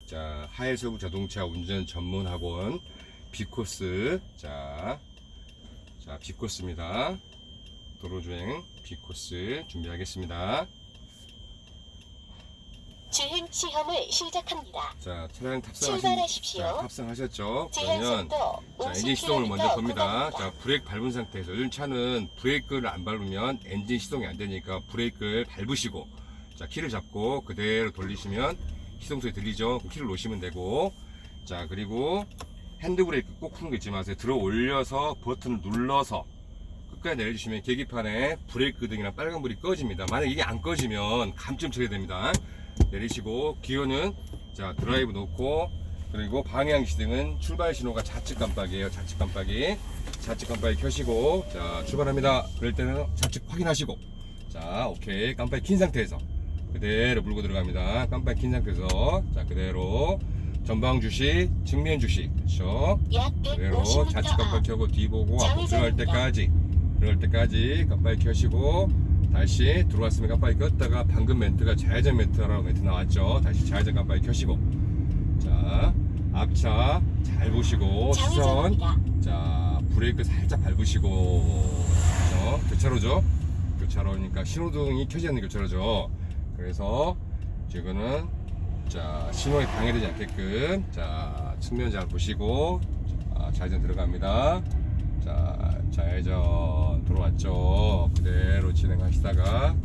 자, 하해서부 자동차 운전 전문 학원 B코스. 자, B코스입니다. 도로주행 B코스 준비하겠습니다. 주행 시험을 시작합니다. 자, 차량 출발하십시오. 탑승하셨죠? 그러면 제한속도 자, 엔진 시동을 먼저 50km 겁니다. 구간입니다. 자, 브레이크 밟은 상태에서 요즘 차는 브레이크를 안 밟으면 엔진 시동이 안 되니까 브레이크를 밟으시고, 자, 키를 잡고 그대로 돌리시면 시동 소리 들리죠? 키를 놓으시면 되고, 자, 그리고 핸드브레이크 꼭 푸는 거 잊지 마세요. 들어 올려서 버튼을 눌러서 끝까지 내려주시면 계기판에 브레이크 등이랑 빨간불이 꺼집니다. 만약 이게 안 꺼지면 감점 처리해야 됩니다. 내리시고, 기어는 자, 드라이브 놓고, 그리고 방향 시등은 출발 신호가 좌측 깜빡이에요. 좌측 깜빡이 켜시고, 자, 출발합니다. 그럴 때는 좌측 확인하시고, 자, 오케이. 깜빡이 킨 상태에서 그대로 물고 들어갑니다. 깜빡이 킨 상태에서, 자, 그대로 전방 주시, 측면 주시, 그렇죠? 약 그대로 150m 좌측 깜빡이 켜고 뒤 보고 앞으로 들어갈 좌회전입니다. 때까지 깜빡이 켜시고, 다시 들어왔으면 깜빡이 껐다가 방금 멘트가 좌회전 멘트라고 멘트 나왔죠. 다시 좌회전 깜빡이 켜시고, 자, 앞차 잘 보시고, 시선, 좌회전입니다. 자, 브레이크 살짝 밟으시고, 그렇죠? 교차로죠? 교차로니까 신호등이 켜져 있는 교차로죠. 그래서 지금은 자, 신호에 방해되지 않게끔, 자, 측면 잘 보시고, 자, 좌회전 들어갑니다. 자, 좌회전 들어왔죠. 그대로 진행하시다가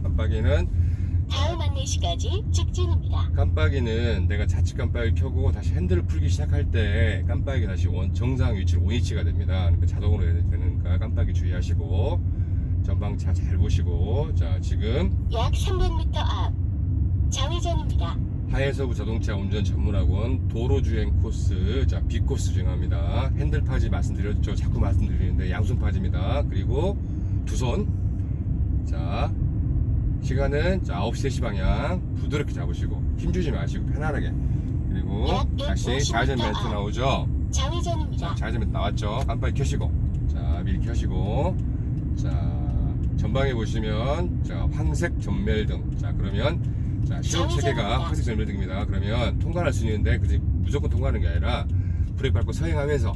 다음 안내시까지 직진입니다. 깜빡이는 내가 좌측 깜빡이 켜고 다시 핸들을 풀기 시작할 때 깜빡이 다시 정상 위치로 원위치가 됩니다. 그러니까 자동으로 해야 되니까 깜빡이 주의하시고, 전방차 잘 보시고, 자, 지금 약 300m 앞 좌회전입니다. 하해서부 자동차 운전 전문학원 도로주행 코스, 자, B코스 주행합니다. 핸들파지 말씀드렸죠. 자꾸 말씀드리는데 양손파지입니다. 그리고 두 손, 자, 시간은 자 9시 3시 방향 부드럽게 잡으시고 힘주지 마시고 편안하게. 그리고 다시 좌회전 멘트 나오죠. 좌회전입니다. 자, 좌회전 멘트 나왔죠. 깜빡이 켜시고, 자, 미리 켜시고, 자, 전방에 보시면 자, 황색 전멸등. 자, 그러면 자, 신호 체계가 황색 전멸등입니다. 그러면 통과할 수 있는데 그지 무조건 통과하는 게 아니라 브레이크 밟고 서행하면서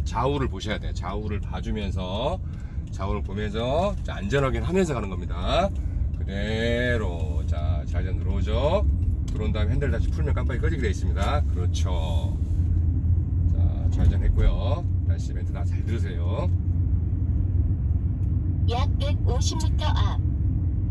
좌우를 보셔야 돼요. 좌우를 봐주면서, 좌우를 보면서, 자, 안전하게 하면서 가는 겁니다. 그대로, 자, 좌회전 들어오죠. 들어온 다음에 핸들 다시 풀면 깜빡이 꺼지게 되어 있습니다. 그렇죠. 자, 좌회전 했고요. 다시 멘트 다 잘 들으세요. 약 150m 앞 멘트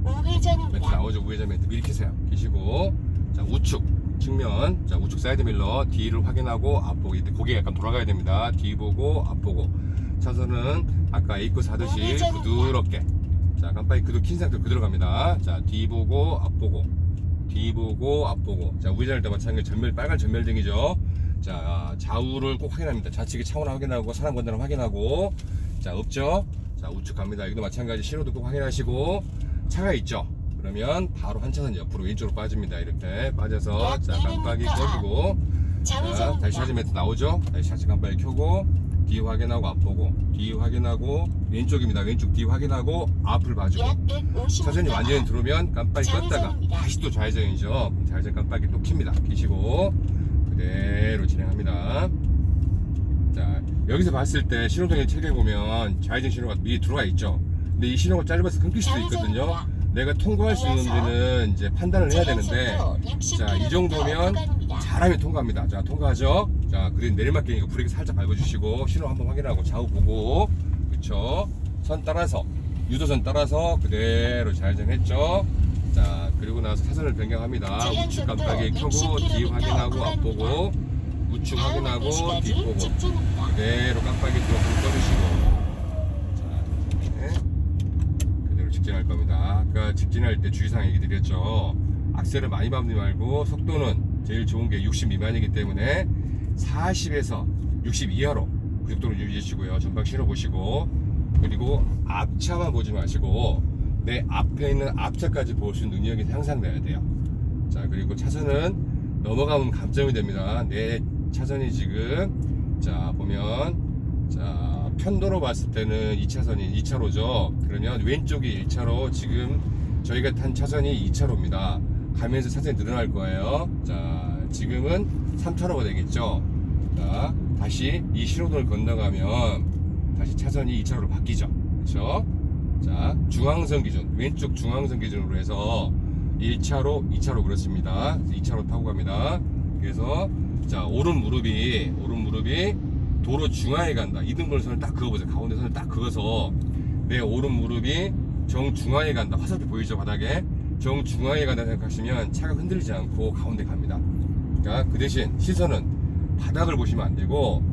우회전입니다. 나오죠. 우회전 멘트 미리 켜세요. 켜시고, 자, 우측 측면, 자, 우측 사이드 밀러 뒤를 확인하고 앞보고, 이때 고개 약간 돌아가야 됩니다. 뒤 보고 앞 보고. 차선은 아까 A코스 하듯이 우회전입니다. 부드럽게, 자, 깜빡이 그대로 킨 상태로 그대로 갑니다. 자, 뒤 보고 앞 보고, 뒤 보고 앞 보고. 자, 우회전할 때 마찬가지 빨간 전멸등이죠. 자, 좌우를 꼭 확인합니다. 좌측에 차원 확인하고 사람 건너는 확인하고. 자, 없죠. 자, 우측 갑니다. 여기도 마찬가지 신호도 꼭 확인하시고, 차가 있죠. 그러면 바로 한 차선 옆으로 왼쪽으로 빠집니다. 이렇게 빠져서, 자, 깜빡이 꺼지고, 자, 다시 좌회전입니다. 좌회전 멘트 나오죠. 다시 좌측 깜빡이 켜고, 뒤 확인하고 앞 보고, 뒤 확인하고, 왼쪽입니다. 왼쪽 뒤 확인하고 앞을 봐주고. 약 150m 차선이 완전히 들어오면 깜빡이 껐다가 좌회전입니다. 다시 또 좌회전이죠. 좌회전 깜빡이 또 킵니다. 켜시고 그대로 진행합니다. 자, 여기서 봤을 때 신호등의 체계 보면 좌회전 신호가 미리 들어와 있죠. 근데 이 신호가 짧아서 끊길 수도 있거든요. 내가 통과할 수 있는 데는 이제 판단을 해야 되는데, 자, 이 정도면 잘하면 통과합니다. 자, 통과하죠. 자, 그리고 내리막길이니까 브레이크 살짝 밟아주시고 신호 한번 확인하고 좌우 보고, 그쵸? 선 따라서, 유도선 따라서 그대로 좌회전 했죠. 자, 그리고 나서 차선을 변경합니다. 우측 깜빡이 켜고 뒤 확인하고 앞 보고, 우측 확인하고 뒤 보고, 그대로 깜빡이 들어오면 꺼주시고. 직진할 겁니다. 아까 직진할 때 주의사항 얘기 드렸죠. 악셀을 많이 밟지 말고, 속도는 제일 좋은 게 60 미만이기 때문에 40에서 60 이하로 그 속도를 유지해주시고요. 전방 신호 보시고, 그리고 앞차만 보지 마시고 내 앞에 있는 앞차까지 볼 수 있는 능력이 향상돼야 돼요. 자, 그리고 차선은 넘어가면 감점이 됩니다. 내 차선이 지금, 자, 보면, 자, 편도로 봤을 때는 2차선이 2차로죠. 그러면 왼쪽이 1차로, 지금 저희가 탄 차선이 2차로입니다. 가면서 차선이 늘어날 거예요. 자, 지금은 3차로가 되겠죠. 자, 다시 이 신호등을 건너가면 다시 차선이 2차로로 바뀌죠. 그렇죠? 자, 중앙선 기준, 왼쪽 중앙선 기준으로 해서 1차로, 2차로 그렇습니다. 2차로 타고 갑니다. 그래서 자, 오른 무릎이 도로 중앙에 간다. 이등분선을 딱 그어보세요. 가운데 선을 딱 그어서 내 오른 무릎이 정중앙에 간다. 화살표 보이죠? 바닥에 정중앙에 간다 생각하시면 차가 흔들리지 않고 가운데 갑니다. 그러니까 그 대신 시선은 바닥을 보시면 안 되고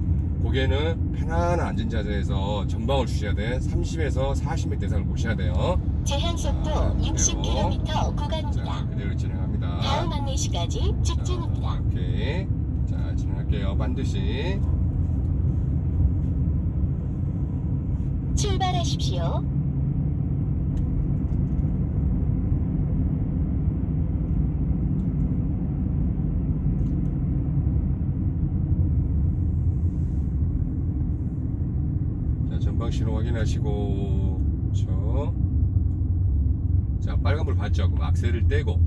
고개는 편안한 앉은 자세에서 전방을 주셔야 돼. 30에서 40m 대상을 보셔야 돼요. 제한 속도 60km 구간입니다. 자, 그대로 진행합니다. 다음 안내시까지 직진입니다. 자, 오케이. 자, 진행할게요. 반드시. 출발하십시오. 자, 전방 신호 확인하시고, 그렇죠. 자, 빨간불 봤죠? 그럼 악셀을 떼고,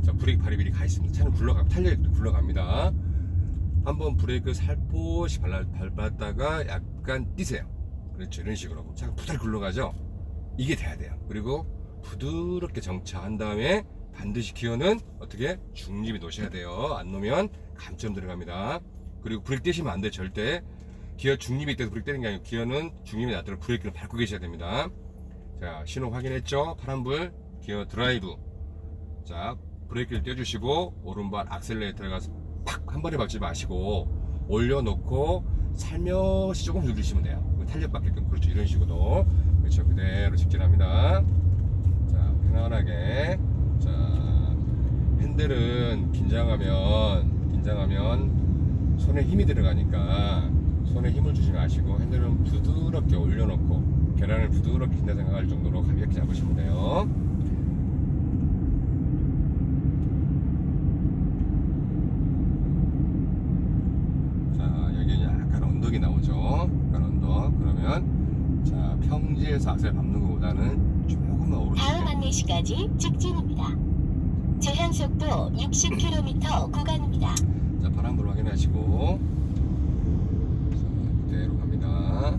자, 브레이크 발이 미리 가 있습니다. 차는 탄력이 굴러갑니다. 한번 브레이크 살포시 밟았다가 약간 뛰세요. 그렇죠. 이런 식으로. 차가 부달 굴러가죠? 이게 돼야 돼요. 그리고 부드럽게 정차한 다음에 반드시 기어는 어떻게? 중립에 놓으셔야 돼요. 안 놓으면 감점 들어갑니다. 그리고 브레이크 떼시면 안 돼요. 절대. 기어 중립이 돼서 브레이크 떼는 게 아니고 기어는 중립에 놔두고 브레이크를 밟고 계셔야 됩니다. 자, 신호 확인했죠? 파란불, 기어 드라이브. 자, 브레이크를 떼주시고 오른발 악셀레이터를 가서 팍 한 번에 밟지 마시고 올려놓고 살며시 조금 누르시면 돼요. 탄력 받게끔. 그렇죠. 이런 식으로. 그렇죠. 그대로 직진합니다. 자, 편안하게. 자, 핸들은 긴장하면 손에 힘이 들어가니까 손에 힘을 주지 마시고 핸들은 부드럽게 올려놓고 계란을 부드럽게 긴다 생각할 정도로 가볍게 잡으시면 돼요. 자, 여기 약간 언덕이 나오죠. 약간 언덕. 그러면 자, 평지에서 악셀 밟는 것보다는 조금만 오른쪽에. 다음 안내시까지 직진입니다. 제한 속도 60km 구간입니다. 자, 파란불 확인하시고 자, 그대로 갑니다.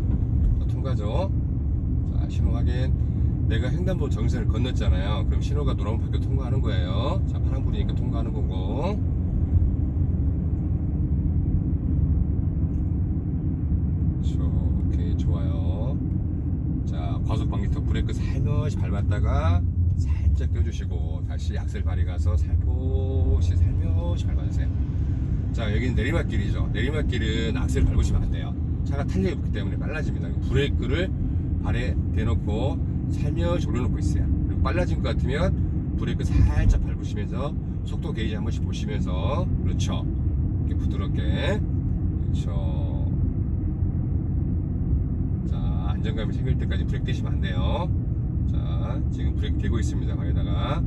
자, 통과죠. 자, 신호 확인. 내가 횡단보도 정지선을 건넜잖아요. 그럼 신호가 노란불 바뀌어 통과하는 거예요. 자, 파란불이니까 통과하는 거고. 오케이, 좋아요. 자, 과속 방지턱 브레이크 살며시 밟았다가 살짝 떼주시고 다시 악셀 발이 가서 살포시 살며시 밟아주세요. 자, 여기는 내리막길이죠. 내리막길은 악셀 밟으시면 안 돼요. 차가 탄력이 없기 때문에 빨라집니다. 브레이크를 발에 대놓고 살며시 올려놓고 있어요. 그리고 빨라진 것 같으면 브레이크 살짝 밟으시면서 속도 게이지 한 번씩 보시면서. 그렇죠. 이렇게 부드럽게. 그렇죠. 자, 안정감이 생길 때까지 브레이크 떼시면 안 돼요. 자, 지금 브레이크 대고 있습니다. 방에다가.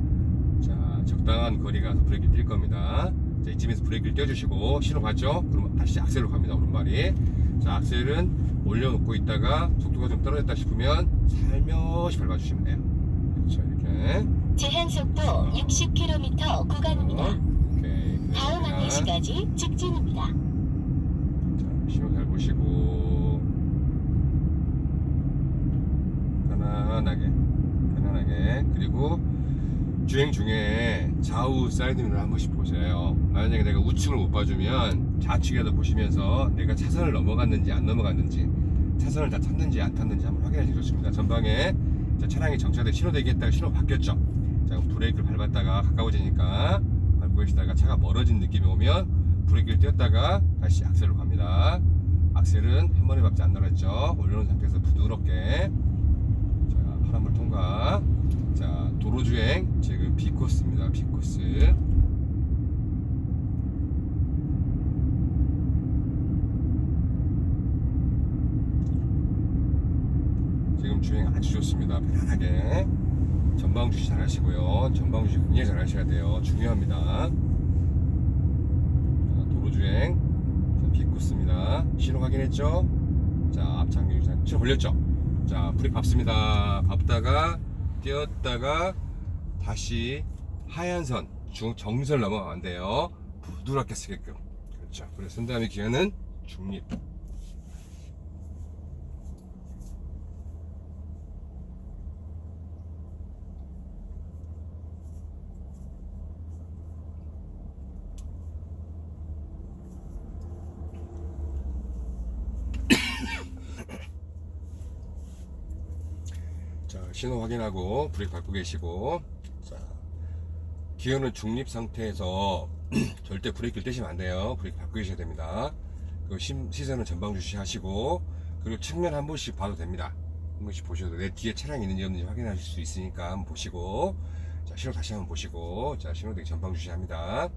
자, 적당한 거리 가서 브레이크 뛸 겁니다. 자, 이쯤에서 브레이크를 떼주시고 신호 봤죠? 그럼 다시 악셀로 갑니다. 오른발이. 자, 악셀은 올려놓고 있다가 속도가 좀 떨어졌다 싶으면 살며시 밟아주시면 돼요. 그렇죠. 이렇게. 제한 속도 60km 구간입니다. 오케이. 다음 안내시까지 직진입니다. 자, 신호 잘 보시고 편안하게. 그리고 주행 중에 좌우 사이드미러를 한 번씩 보세요. 만약에 내가 우측을 못 봐주면 좌측이라도 보시면서 내가 차선을 넘어갔는지 안 넘어갔는지, 차선을 다 탔는지 안 탔는지 한번 확인하시면 좋습니다. 전방에 자, 차량이 정차돼 신호 대기했다가 신호 바뀌었죠. 자, 그럼 브레이크를 밟았다가 가까워지니까 밟고 계시다가 차가 멀어진 느낌이 오면 브레이크를 띄웠다가 다시 악셀로 갑니다. 악셀은 한 번에 밟지 않더랬죠. 올려놓은 상태에서 부드럽게. 자, 파란불 통과. 자, 도로주행 지금 B코스입니다. B코스. 지금 주행 아주 좋습니다. 편안하게. 전방 주시 잘 하시고요. 전방 주시 굉장히 잘 하셔야 돼요. 중요합니다. 자, 도로주행. 자, B코스입니다. 신호 확인했죠? 자, 앞창 신호 걸렸죠? 자, 브레이크 밟습니다. 밟다가 띄었다가 다시 하얀 선 정선을 넘어가면 안 돼요. 부드럽게 쓰게끔. 그렇죠. 그래서 쓴 다음에 기어는 중립. 자, 신호 확인하고 브레이크 밟고 계시고, 자, 기어는 중립 상태에서 절대 브레이크를 떼시면 안 돼요. 브레이크 밟고 계셔야 됩니다. 그 시선은 전방 주시하시고, 그리고 측면 한 번씩 봐도 됩니다. 한 번씩 보셔도 내 뒤에 차량이 있는지 없는지 확인하실 수 있으니까 한번 보시고, 자, 신호 다시 한번 보시고, 자, 신호등이 전방 주시합니다.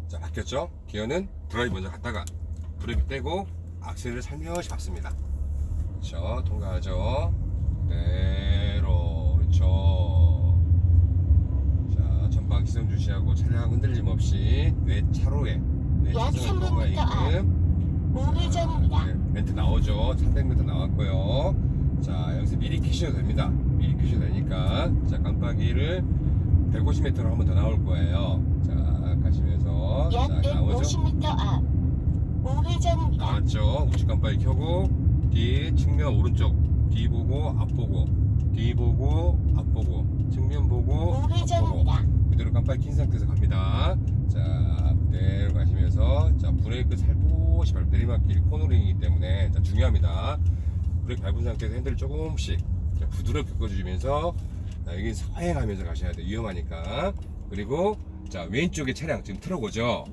자, 바뀌었죠? 기어는 드라이브 먼저 갔다가 브레이크 떼고 악셀을 살며시 밟습니다. 그렇죠? 통과하죠? 그대로. 그렇죠. 자, 전방 시선 주시하고 차량 흔들림 없이 내 차로에 내 약 차선을 300m 통과하게끔. 우회전입니다. 네, 멘트 나오죠? 300m 나왔고요. 자, 여기서 미리 켜셔도 됩니다. 미리 켜셔도 되니까. 자, 깜빡이를 150m로 한 번 더 나올 거예요. 자, 가시면서. 약 자, 나오죠? 150m 앞 우회전입니다. 나왔죠? 우측 깜빡이 켜고, 뒤 측면 오른쪽, 뒤 보고, 앞 보고, 뒤 보고, 앞 보고, 측면 보고, 앞 보고. 우회전입니다. 그대로 깜빡이 킨 상태에서 갑니다. 자, 그대로 가시면서, 자, 브레이크 살포시 밟고 내리막길 코너링이기 때문에, 자, 중요합니다. 브레이크 밟은 상태에서 핸들을 조금씩, 자, 부드럽게 꺾어주면서, 자, 여기 서행하면서 가셔야 돼요. 위험하니까. 그리고, 자, 왼쪽에 차량, 지금 트럭 오죠?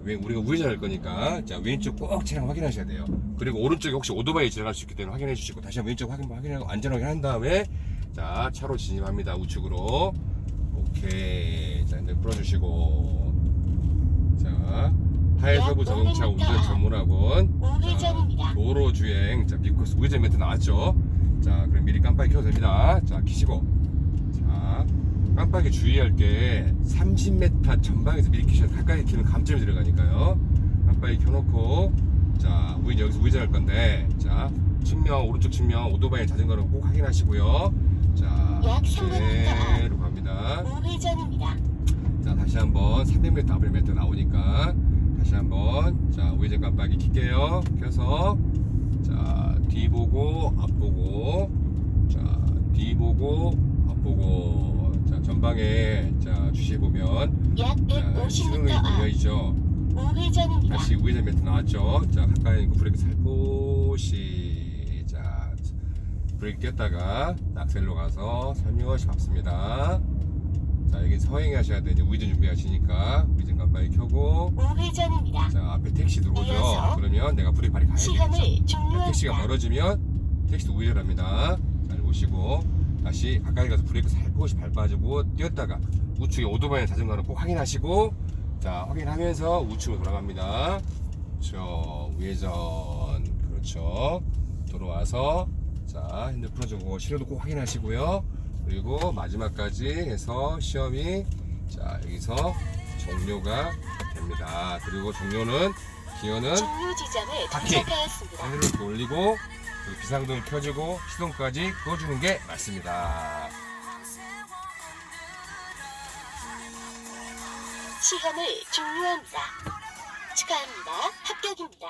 우리가 우회전할 거니까, 자, 왼쪽 꼭 차량 확인하셔야 돼요. 그리고 오른쪽에 혹시 오토바이 지나갈 수 있기 때문에 확인해 주시고, 다시 한번 왼쪽 확인하고 안전하게 한 다음에, 자, 차로 진입합니다. 우측으로. 오케이. 자, 이제 풀어주시고. 자, 하해서부 자동차 운전 전문학원. 우회전입니다. 자, 도로 주행. 자, 미코스 우회전 멘트 나왔죠? 자, 그럼 미리 깜빡이 켜도 됩니다. 자, 키시고. 자, 깜빡이 주의할 게 30m 전방에서 미리 켜셔야 돼. 가까이 켜면 감점이 들어가니까요. 깜빡이 켜놓고, 자, 여기서 우회전할 건데, 자, 측면, 오른쪽 측면, 오토바이 자전거는 꼭 확인하시고요. 자, 약 300m 그대로 갑니다. 우회전입니다. 자, 다시 한번 300m 앞에 멘트 나오니까, 다시 한번, 자, 우회전 깜빡이 킬게요. 켜서, 자, 뒤 보고, 앞 보고, 자, 뒤 보고, 앞 보고, 자, 전방에, 자, 주시해 보면, 약 자, 신호등이 150m 앞 보여있죠? 우회전입니다. 다시 우회전 멘트 나왔죠? 자, 가까이 있고 브레이크 살포시. 자, 브레이크 꼈다가 악셀로 가서 살며시 밟습니다. 자, 여기 서행 하셔야 돼. 이제 우회전 준비하시니까 우회전 깜빡이 켜고. 우회전입니다. 자, 앞에 택시 들어오죠? 이어서 그러면 내가 브레이크 발이 가야 시간을 되겠죠? 종료합니다. 택시가 멀어지면 택시도 우회전합니다. 잘 보시고 다시 가까이 가서 브레이크 살포시 밟아주고 뛰었다가 우측에 오토바이 자전거는 꼭 확인하시고, 자, 확인하면서 우측으로 돌아갑니다. 그렇죠. 우회전. 그렇죠. 돌아와서, 자, 핸들 풀어주고 신호도 꼭 확인하시고요. 그리고 마지막까지 해서 시험이, 자, 여기서 종료가 됩니다. 그리고 종료는 기어는 종료 지점에 바퀴. 도착하였습니다. 핸들을 이렇게 올리고, 그리고 비상등을 켜주고 시동까지 꺼주는 게 맞습니다. 시험을 종료합니다. 축하합니다. 합격입니다.